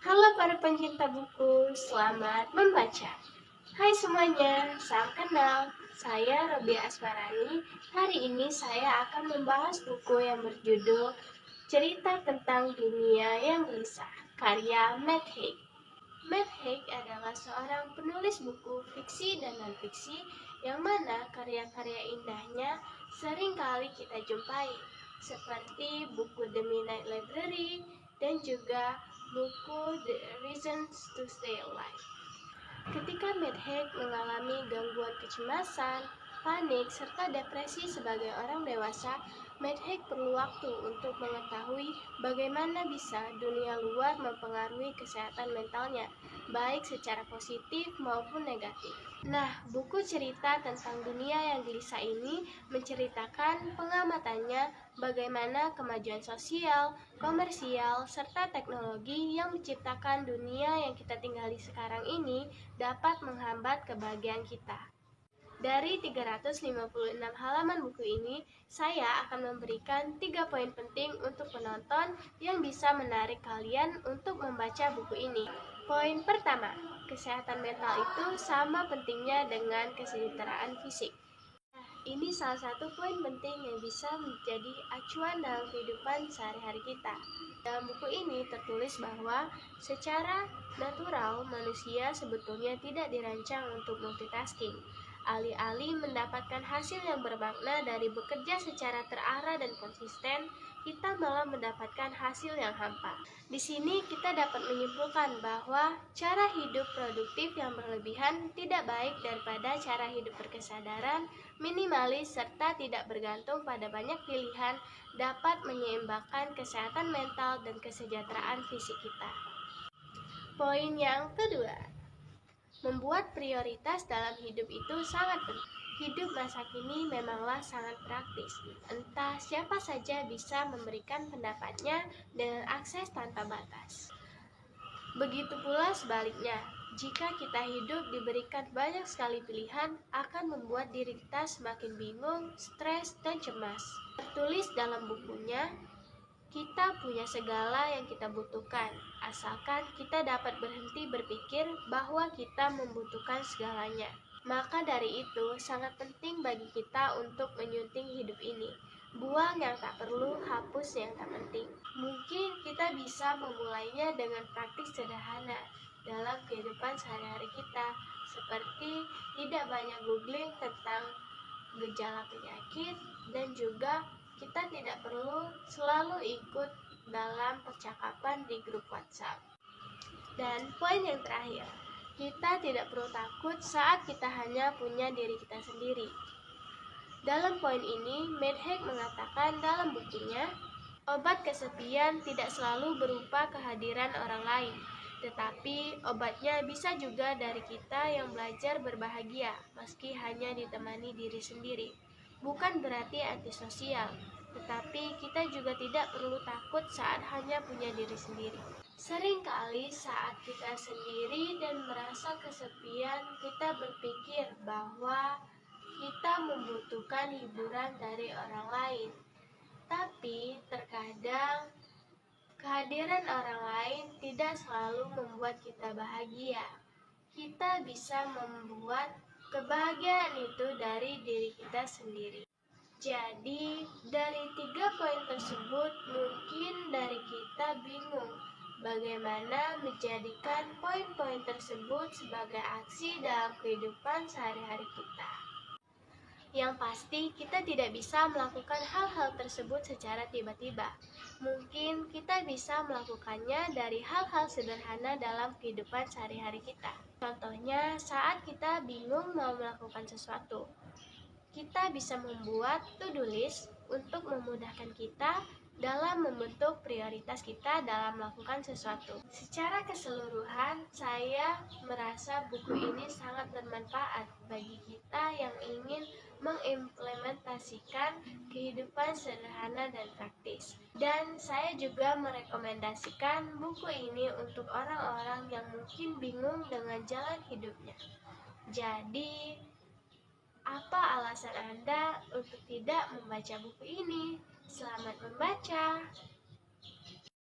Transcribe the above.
Halo para pencinta buku, selamat membaca. Hai semuanya, salam kenal. Saya Robia Asmarani. Hari ini saya akan membahas buku yang berjudul Cerita Tentang Dunia yang Gelisah, karya Matt Haig. Matt Haig adalah seorang penulis buku fiksi dan non-fiksi yang mana karya-karya indahnya sering kali kita jumpai, seperti buku The Midnight Library dan juga buku The Reasons to Stay Alive. Ketika Matt Haig mengalami gangguan kecemasan, panik, serta depresi sebagai orang dewasa, Matt Haig perlu waktu untuk mengetahui bagaimana bisa dunia luar mempengaruhi kesehatan mentalnya, baik secara positif maupun negatif. Nah, buku cerita tentang dunia yang gelisah ini menceritakan pengamatannya bagaimana kemajuan sosial, komersial, serta teknologi yang menciptakan dunia yang kita tinggali sekarang ini dapat menghambat kebahagiaan kita. Dari 356 halaman buku ini, saya akan memberikan 3 poin penting untuk penonton yang bisa menarik kalian untuk membaca buku ini. Poin pertama, kesehatan mental itu sama pentingnya dengan kesejahteraan fisik. Ini salah satu poin penting yang bisa menjadi acuan dalam kehidupan sehari-hari kita. Dalam buku ini tertulis bahwa secara natural manusia sebetulnya tidak dirancang untuk multitasking. Alih-alih mendapatkan hasil yang bermakna dari bekerja secara terarah dan konsisten, kita malah mendapatkan hasil yang hampa. Di sini kita dapat menyimpulkan bahwa cara hidup produktif yang berlebihan tidak baik daripada cara hidup berkesadaran, minimalis, serta tidak bergantung pada banyak pilihan dapat menyeimbangkan kesehatan mental dan kesejahteraan fisik kita. Poin yang kedua, membuat prioritas dalam hidup itu sangat penting. Hidup masa kini memanglah sangat praktis. Entah siapa saja bisa memberikan pendapatnya dengan akses tanpa batas. Begitu pula sebaliknya, jika kita hidup diberikan banyak sekali pilihan, akan membuat diri kita semakin bingung, stres, dan cemas. Tertulis dalam bukunya, kita punya segala yang kita butuhkan, asalkan kita dapat berhenti berpikir bahwa kita membutuhkan segalanya. Maka dari itu, sangat penting bagi kita untuk menyunting hidup ini. Buang yang tak perlu, hapus yang tak penting. Mungkin kita bisa memulainya dengan praktik sederhana dalam kehidupan sehari-hari kita, seperti tidak banyak googling tentang gejala penyakit, dan juga kita tidak perlu selalu ikut dalam percakapan di grup WhatsApp. Dan poin yang terakhir, kita tidak perlu takut saat kita hanya punya diri kita sendiri. Dalam poin ini, Matt Haig mengatakan dalam bukunya, obat kesepian tidak selalu berupa kehadiran orang lain, tetapi obatnya bisa juga dari kita yang belajar berbahagia, meski hanya ditemani diri sendiri. Bukan berarti antisosial, tetapi kita juga tidak perlu takut saat hanya punya diri sendiri. Seringkali saat kita sendiri dan merasa kesepian, kita berpikir bahwa kita membutuhkan hiburan dari orang lain. Tapi terkadang kehadiran orang lain tidak selalu membuat kita bahagia. Kita bisa membuat kebahagiaan itu dari diri kita sendiri. Jadi, dari 3 poin tersebut, mungkin dari kita bingung bagaimana menjadikan poin-poin tersebut sebagai aksi dalam kehidupan sehari-hari kita. Yang pasti, kita tidak bisa melakukan hal-hal tersebut secara tiba-tiba. Mungkin kita bisa melakukannya dari hal-hal sederhana dalam kehidupan sehari-hari kita. Contohnya, saat kita bingung mau melakukan sesuatu, kita bisa membuat to-do list untuk memudahkan kita dalam membentuk prioritas kita dalam melakukan sesuatu. Secara keseluruhan, saya merasa buku ini sangat bermanfaat bagi kita yang ingin mengimplementasikan kehidupan sederhana dan praktis. Dan saya juga merekomendasikan buku ini untuk orang-orang yang mungkin bingung dengan jalan hidupnya. Jadi, apa alasan Anda untuk tidak membaca buku ini? Selamat membaca!